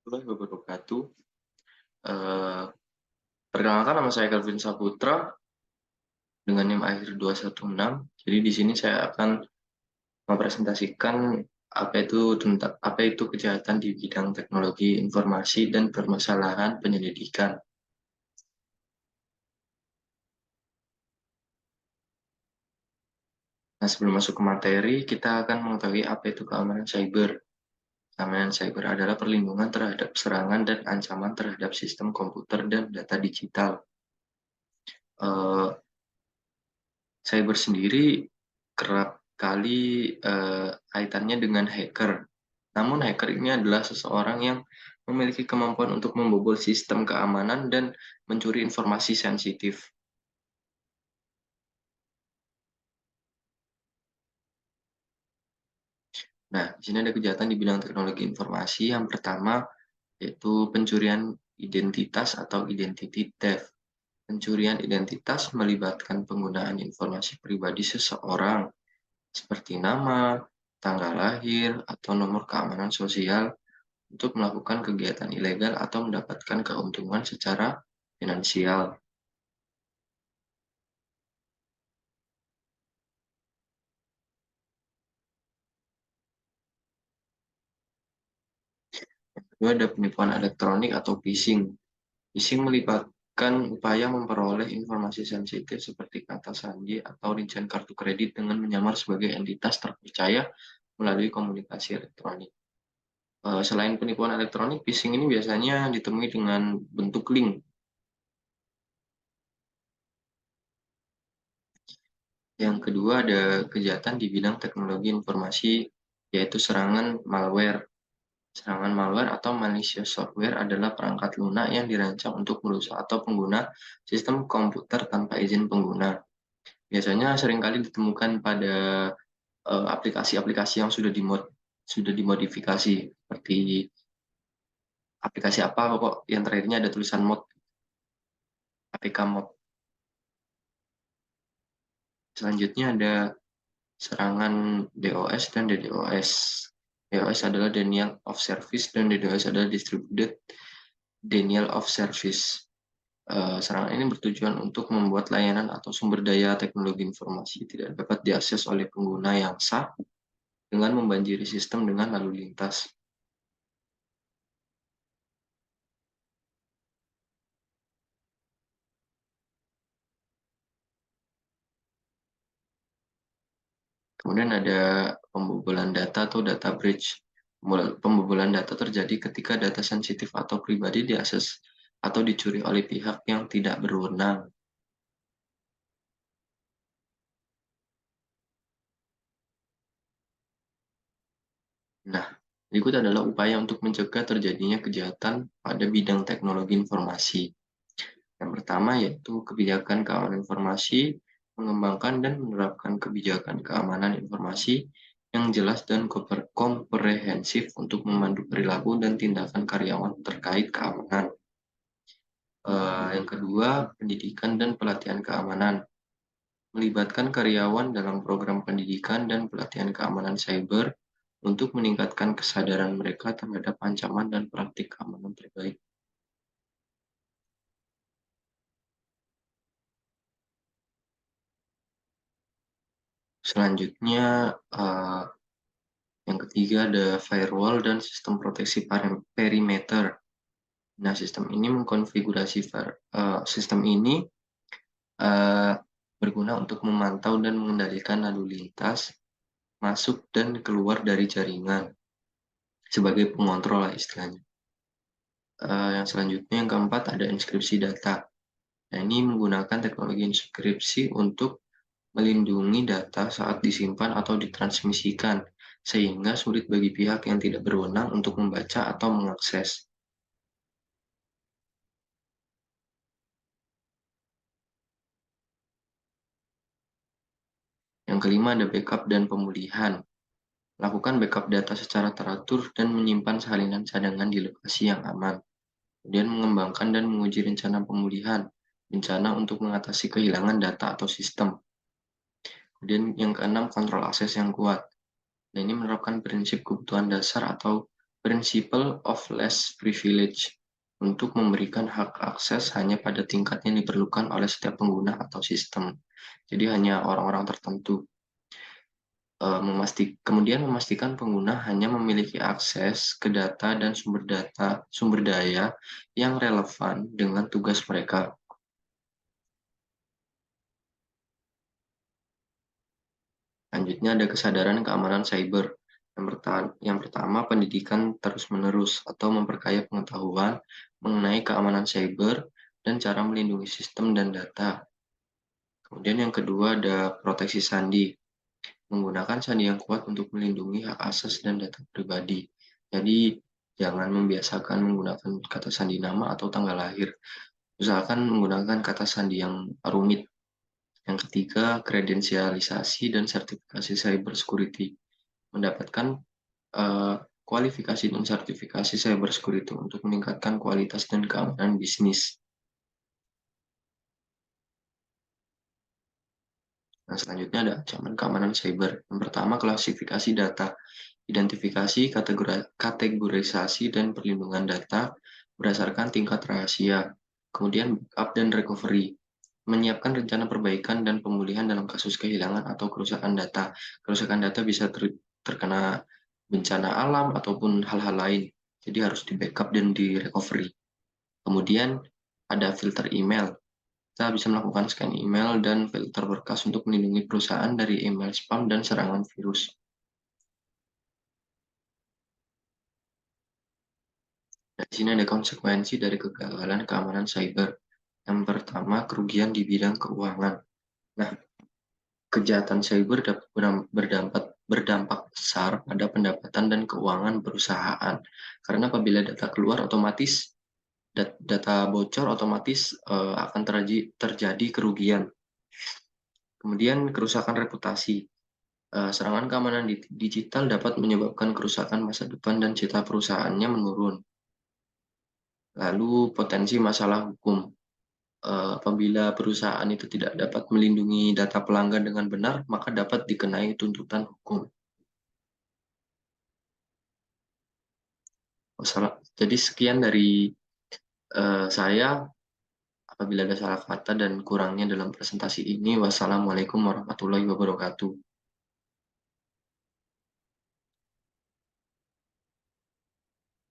Warahmatullahi wabarakatuh. Eh, Perkenalkan, nama saya Kelvin Saputra dengan NIM akhir 216. Jadi di sini saya akan mempresentasikan apa itu kejahatan di bidang teknologi informasi dan permasalahan penyelidikan. Nah, sebelum masuk ke materi, kita akan mengetahui apa itu keamanan cyber. Keamanan cyber adalah perlindungan terhadap serangan dan ancaman terhadap sistem komputer dan data digital. Eh, Cyber sendiri kerap kali kaitannya dengan hacker. Namun hacker ini adalah seseorang yang memiliki kemampuan untuk membobol sistem keamanan dan mencuri informasi sensitif. Nah, di sini ada kejahatan di bidang teknologi informasi. Yang pertama yaitu pencurian identitas atau identity theft. Pencurian identitas melibatkan penggunaan informasi pribadi seseorang seperti nama, tanggal lahir, atau nomor keamanan sosial untuk melakukan kegiatan ilegal atau mendapatkan keuntungan secara finansial. Kedua, ada penipuan elektronik atau phishing. Phishing melibatkan upaya memperoleh informasi sensitif seperti kata sandi atau rincian kartu kredit dengan menyamar sebagai entitas terpercaya melalui komunikasi elektronik. Selain penipuan elektronik, phishing ini biasanya ditemui dengan bentuk link. Yang kedua, ada kejahatan di bidang teknologi informasi, yaitu serangan malware. Serangan malware atau malicious software adalah perangkat lunak yang dirancang untuk merusak atau pengguna sistem komputer tanpa izin pengguna. Biasanya seringkali ditemukan pada aplikasi-aplikasi yang sudah dimodifikasi, seperti aplikasi apa kok yang terakhirnya ada tulisan mod, APK mod. Selanjutnya ada serangan DOS dan DDoS. DOS adalah denial of service dan DDoS adalah distributed denial of service. Serangan ini bertujuan untuk membuat layanan atau sumber daya teknologi informasi tidak dapat diakses oleh pengguna yang sah dengan membanjiri sistem dengan lalu lintas. Kemudian ada pembobolan data atau data breach. Pembobolan data terjadi ketika data sensitif atau pribadi diakses atau dicuri oleh pihak yang tidak berwenang. Nah, berikut adalah upaya untuk mencegah terjadinya kejahatan pada bidang teknologi informasi. Yang pertama yaitu kebijakan keamanan informasi, mengembangkan dan menerapkan kebijakan keamanan informasi yang jelas dan komprehensif untuk memandu perilaku dan tindakan karyawan terkait keamanan. Yang kedua, pendidikan dan pelatihan keamanan. Melibatkan karyawan dalam program pendidikan dan pelatihan keamanan cyber untuk meningkatkan kesadaran mereka terhadap ancaman dan praktik keamanan terbaik. Selanjutnya, yang ketiga ada firewall dan sistem proteksi perimeter. Nah, sistem ini uh, berguna untuk memantau dan mengendalikan lalu lintas masuk dan keluar dari jaringan sebagai pengontrol lah istilahnya. Yang selanjutnya yang keempat ada inskripsi data. Nah, ini menggunakan teknologi inskripsi untuk melindungi data saat disimpan atau ditransmisikan, sehingga sulit bagi pihak yang tidak berwenang untuk membaca atau mengakses. Yang kelima ada backup dan pemulihan. Lakukan backup data secara teratur dan menyimpan salinan cadangan di lokasi yang aman. Kemudian mengembangkan dan menguji rencana pemulihan, rencana untuk mengatasi kehilangan data atau sistem. Kemudian yang keenam, kontrol akses yang kuat. Nah, ini menerapkan prinsip kebutuhan dasar atau Principle of less privilege untuk memberikan hak akses hanya pada tingkat yang diperlukan oleh setiap pengguna atau sistem. Jadi hanya orang-orang tertentu. Kemudian memastikan pengguna hanya memiliki akses ke data dan sumber daya yang relevan dengan tugas mereka. Selanjutnya ada kesadaran keamanan cyber. Yang pertama, pendidikan terus-menerus atau memperkaya pengetahuan mengenai keamanan cyber dan cara melindungi sistem dan data. Kemudian yang kedua ada proteksi sandi, menggunakan sandi yang kuat untuk melindungi hak asas dan data pribadi. Jadi, jangan membiasakan menggunakan kata sandi nama atau tanggal lahir. Usahakan menggunakan kata sandi yang rumit. Yang ketiga, kredensialisasi dan sertifikasi cyber security. Mendapatkan eh, kualifikasi dan sertifikasi cyber security untuk meningkatkan kualitas dan keamanan bisnis. Nah, selanjutnya ada ancaman keamanan cyber. Yang pertama, klasifikasi data, identifikasi, kategorisasi, dan perlindungan data berdasarkan tingkat rahasia. Kemudian, backup dan recovery, menyiapkan rencana perbaikan dan pemulihan dalam kasus kehilangan atau kerusakan data. Kerusakan data bisa terkena bencana alam ataupun hal-hal lain. Jadi harus di backup dan di recovery. Kemudian ada filter email. Kita bisa melakukan scan email dan filter berkas untuk melindungi perusahaan dari email spam dan serangan virus. Nah, di sini ada konsekuensi dari kegagalan keamanan cyber. Yang pertama, kerugian di bidang keuangan. Nah, kejahatan cyber dapat berdampak besar pada pendapatan dan keuangan perusahaan. Karena apabila data keluar otomatis data bocor otomatis akan terjadi kerugian. Kemudian kerusakan reputasi. Serangan keamanan digital dapat menyebabkan kerusakan masa depan dan citra perusahaannya menurun. Lalu potensi masalah hukum. Apabila perusahaan itu tidak dapat melindungi data pelanggan dengan benar, maka dapat dikenai tuntutan hukum. Jadi sekian dari saya. Apabila ada salah kata dan kurangnya dalam presentasi ini, wassalamualaikum warahmatullahi wabarakatuh.